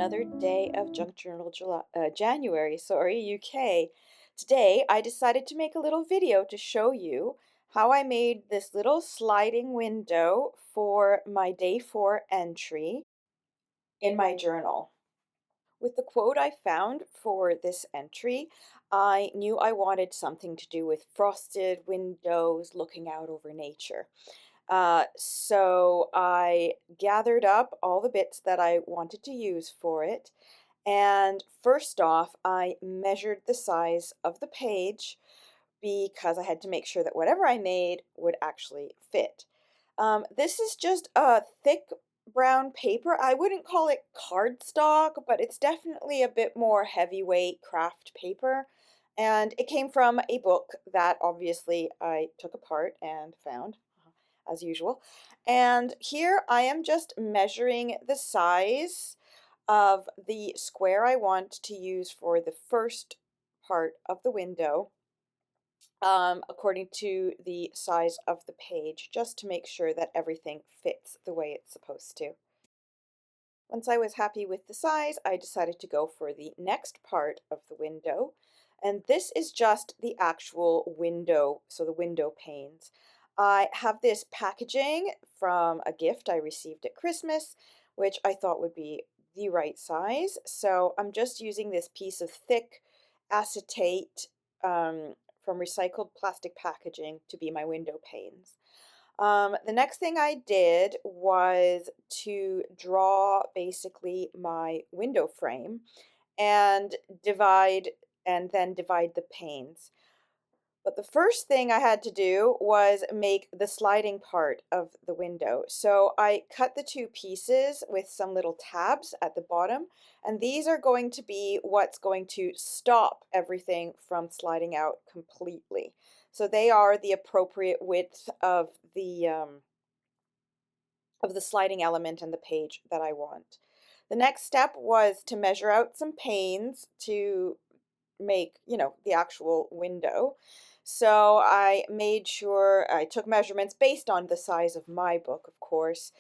another day of January, UK. Today I decided to make a little video to show you how I made this little sliding window for my day 4 entry in my journal. With the quote I found for this entry, I knew I wanted something to do with frosted windows looking out over nature. So I gathered up all the bits that I wanted to use for it. And first off, I measured the size of the page because I had to make sure that whatever I made would actually fit. This is just a thick brown paper. I wouldn't call it cardstock, but it's definitely a bit more heavyweight craft paper. And it came from a book that obviously I took apart and found as usual. And here I am just measuring the size of the square I want to use for the first part of the window, according to the size of the page, just to make sure that everything fits the way it's supposed to. Once I was happy with the size, I decided to go for the next part of the window. And this is just the actual window, so the window panes. I have this packaging from a gift I received at Christmas, which I thought would be the right size. So I'm just using this piece of thick acetate from recycled plastic packaging to be my window panes. The next thing I did was to draw basically my window frame and then divide the panes. But the first thing I had to do was make the sliding part of the window. So I cut the two pieces with some little tabs at the bottom, and these are going to be what's going to stop everything from sliding out completely. So they are the appropriate width of the sliding element and the page that I want. The next step was to measure out some panes to make, the actual window. So I made sure I took measurements based on the size of my book, of course,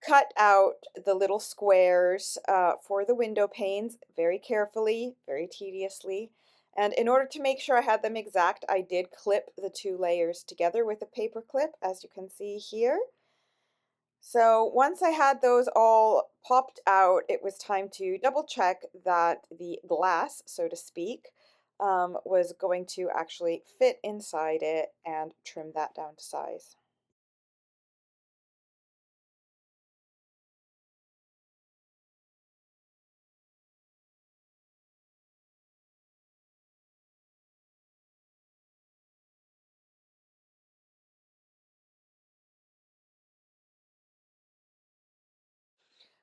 cut out the little squares for the window panes very carefully, very tediously. And in order to make sure I had them exact, I did clip the two layers together with a paper clip, as you can see here. So once I had those all popped out, it was time to double check that the glass, so to speak, was going to actually fit inside it and trim that down to size.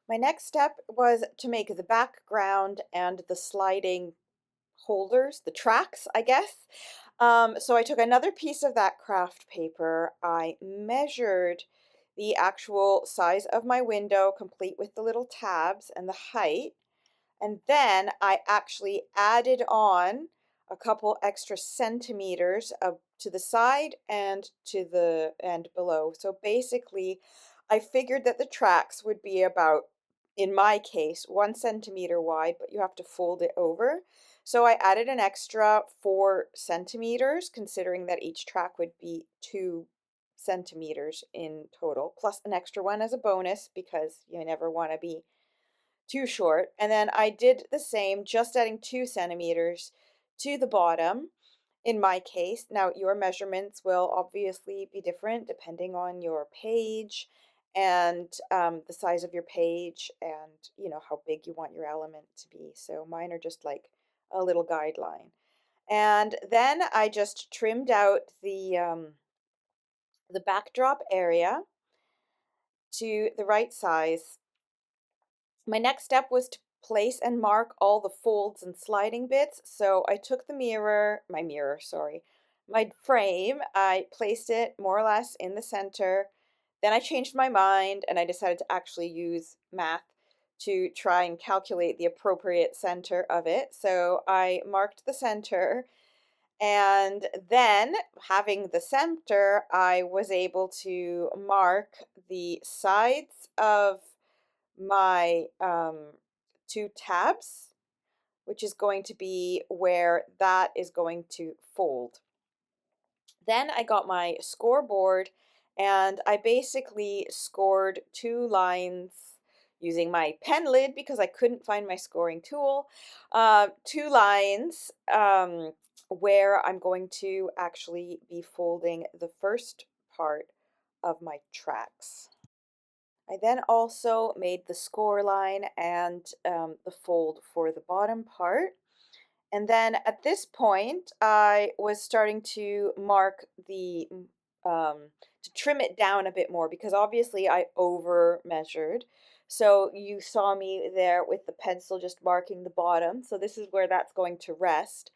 My next step was to make the background and the sliding holders, the tracks, I guess. So I took another piece of that craft paper. I measured the actual size of my window, complete with the little tabs and the height. And then I actually added on a couple extra centimeters to the side and to the end below. So basically, I figured that the tracks would be about, in my case, 1 centimeter wide, but you have to fold it over. So I added an extra 4 centimeters, considering that each track would be 2 centimeters in total, plus an extra one as a bonus because you never want to be too short. And then I did the same, just adding 2 centimeters to the bottom in my case. Now, your measurements will obviously be different depending on your page and the size of your page and, how big you want your element to be. So mine are just like a little guideline. And then I just trimmed out the backdrop area to the right size. My next step was to place and mark all the folds and sliding bits. So I took my frame, I placed it more or less in the center. Then I changed my mind and I decided to actually use math to try and calculate the appropriate center of it. So I marked the center, and then having the center, I was able to mark the sides of my two tabs, which is going to be where that is going to fold. Then I got my scoreboard and I basically scored two lines using my pen lid because I couldn't find my scoring tool. Two lines where I'm going to actually be folding the first part of my tracks. I then also made the score line and the fold for the bottom part. And then at this point, I was starting to mark to trim it down a bit more because obviously I over measured. So you saw me there with the pencil just marking the bottom. So this is where that's going to rest.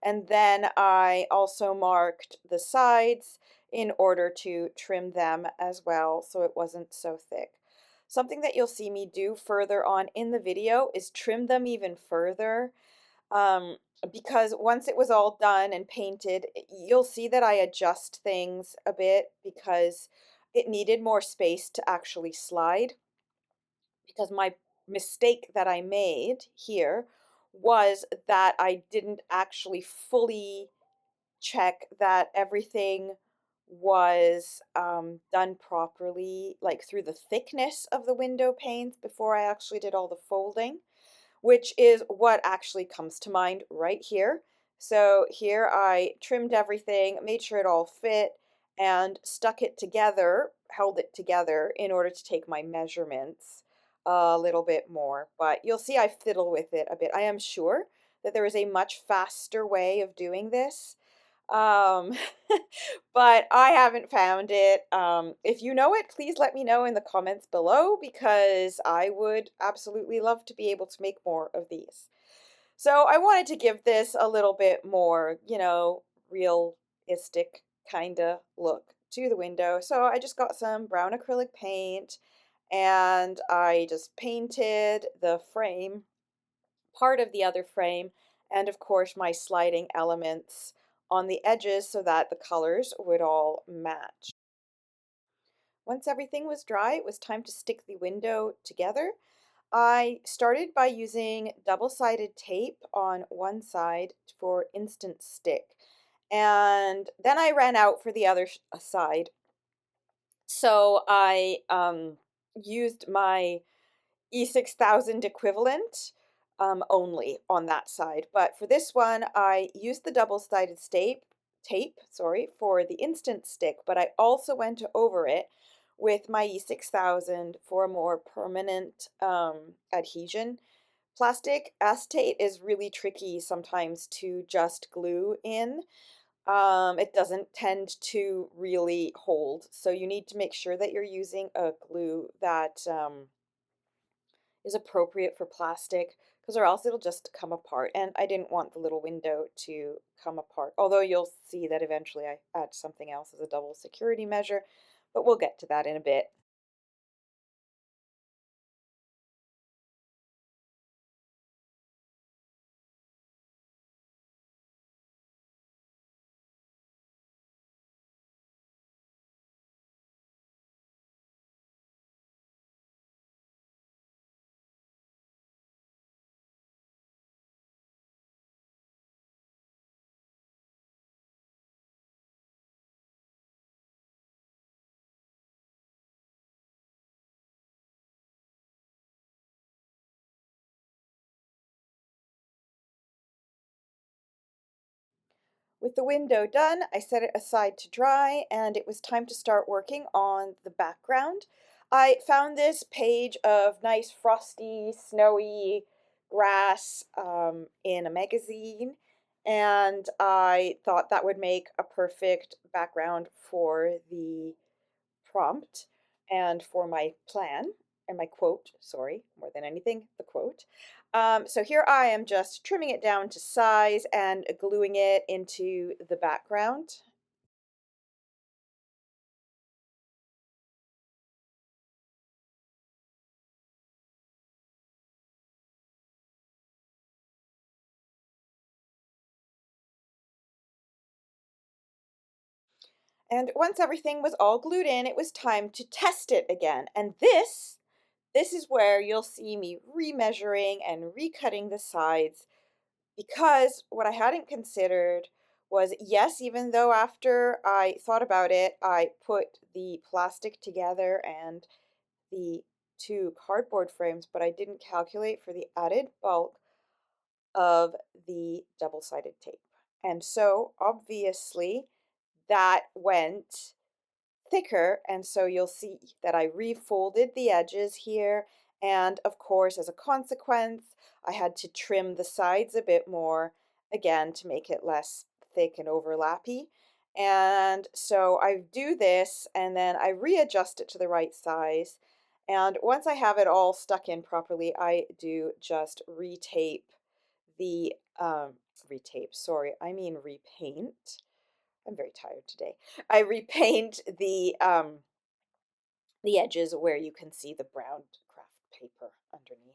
And then I also marked the sides in order to trim them as well so it wasn't so thick. Something that you'll see me do further on in the video is trim them even further. Um, because once it was all done and painted, you'll see that I adjust things a bit because it needed more space to actually slide. Because my mistake that I made here was that I didn't actually fully check that everything was done properly, like through the thickness of the window panes before I actually did all the folding, which is what actually comes to mind right here. So here I trimmed everything, made sure it all fit, and stuck it together, held it together in order to take my measurements a little bit more. But you'll see I fiddle with it a bit. I am sure that there is a much faster way of doing this. Um, but I haven't found it. If you know it, please let me know in the comments below because I would absolutely love to be able to make more of these. So I wanted to give this a little bit more, realistic kind of look to the window. So I just got some brown acrylic paint and I just painted the frame, part of the other frame, and of course my sliding elements on the edges so that the colors would all match. Once everything was dry, it was time to stick the window together. I started by using double-sided tape on one side for instant stick, and then I ran out for the other side. So I used my E6000 equivalent only on that side. But for this one, I used the double-sided tape, for the instant stick, but I also went over it with my E6000 for a more permanent adhesion. Plastic acetate is really tricky sometimes to just glue in. It doesn't tend to really hold, so you need to make sure that you're using a glue that is appropriate for plastic because or else it'll just come apart, and I didn't want the little window to come apart, although you'll see that eventually I add something else as a double security measure, but we'll get to that in a bit. With the window done, I set it aside to dry and it was time to start working on the background. I found this page of nice frosty, snowy grass in a magazine, and I thought that would make a perfect background for the prompt and for my plan and my quote, sorry, more than anything, the quote. So here I am just trimming it down to size and gluing it into the background. And once everything was all glued in, it was time to test it again. And this This is where you'll see me remeasuring and recutting the sides because what I hadn't considered was, yes, even though after I thought about it, I put the plastic together and the two cardboard frames, but I didn't calculate for the added bulk of the double-sided tape. And so obviously that went thicker, and so you'll see that I refolded the edges here, and of course, as a consequence, I had to trim the sides a bit more, again, to make it less thick and overlappy. And so I do this, and then I readjust it to the right size. And once I have it all stuck in properly, I do just retape the, retape, sorry, I mean repaint. I'm very tired today. I repaint the edges where you can see the brown craft paper underneath.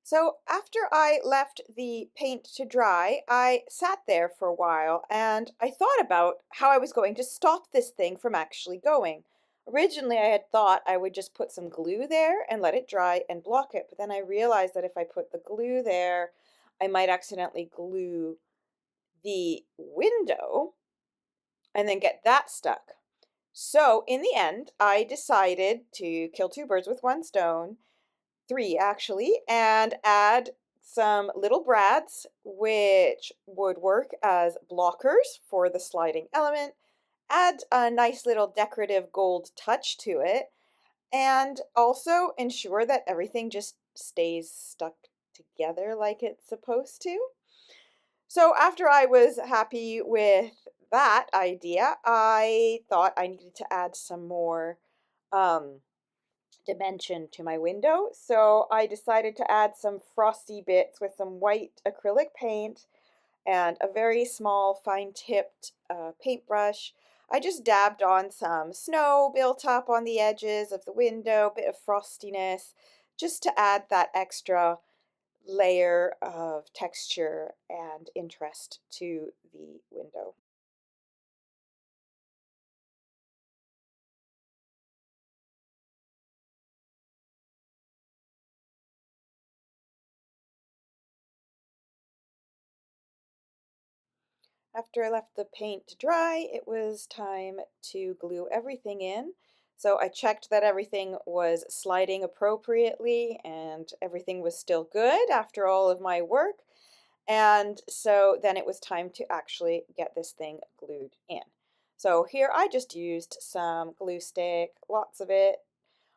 So after I left the paint to dry, I sat there for a while and I thought about how I was going to stop this thing from actually going. Originally, I had thought I would just put some glue there and let it dry and block it, but then I realized that if I put the glue there, I might accidentally glue the window and then get that stuck. So in the end, I decided to kill two birds with one stone, three actually, and add some little brads, which would work as blockers for the sliding element, add a nice little decorative gold touch to it, and also ensure that everything just stays stuck together like it's supposed to. So after I was happy with that idea, I thought I needed to add some more um, dimension to my window. So I decided to add some frosty bits with some white acrylic paint and a very small fine-tipped paintbrush. I just dabbed on some snow built up on the edges of the window, bit of frostiness, just to add that extra layer of texture and interest to the window. After I left the paint to dry, it was time to glue everything in. So I checked that everything was sliding appropriately and everything was still good after all of my work. And so then it was time to actually get this thing glued in. So here I just used some glue stick, lots of it,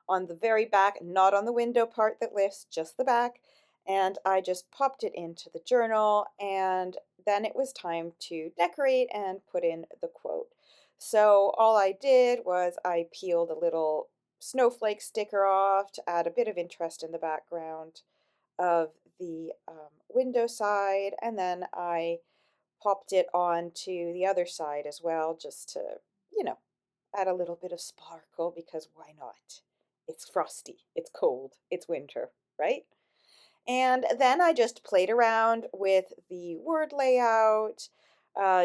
on the very back, not on the window part that lifts, just the back. And I just popped it into the journal, and then it was time to decorate and put in the quote. So all I did was I peeled a little snowflake sticker off to add a bit of interest in the background of the window side, and then I popped it onto the other side as well, just to, you know, add a little bit of sparkle because why not? It's frosty, it's cold, it's winter, right? And then I just played around with the word layout,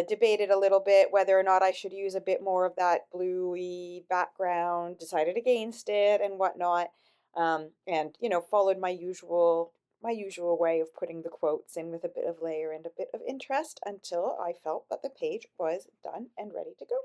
debated a little bit whether or not I should use a bit more of that bluey background, decided against it and whatnot, and followed my usual way of putting the quotes in with a bit of layer and a bit of interest until I felt that the page was done and ready to go.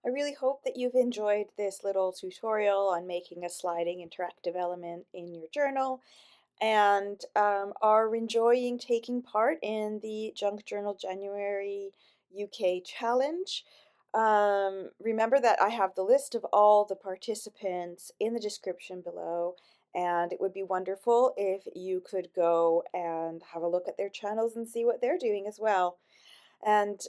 I really hope that you've enjoyed this little tutorial on making a sliding interactive element in your journal and are enjoying taking part in the Junk Journal January UK challenge. Remember that I have the list of all the participants in the description below, and it would be wonderful if you could go and have a look at their channels and see what they're doing as well. And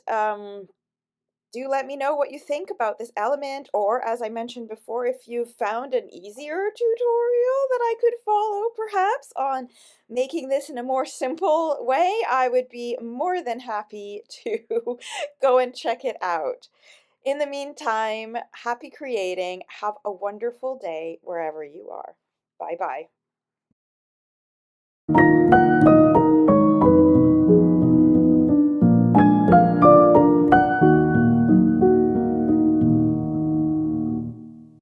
Do let me know what you think about this element, or as I mentioned before, if you've found an easier tutorial that I could follow, perhaps, on making this in a more simple way. I would be more than happy to go and check it out. In the meantime, happy creating. Have a wonderful day wherever you are. Bye bye.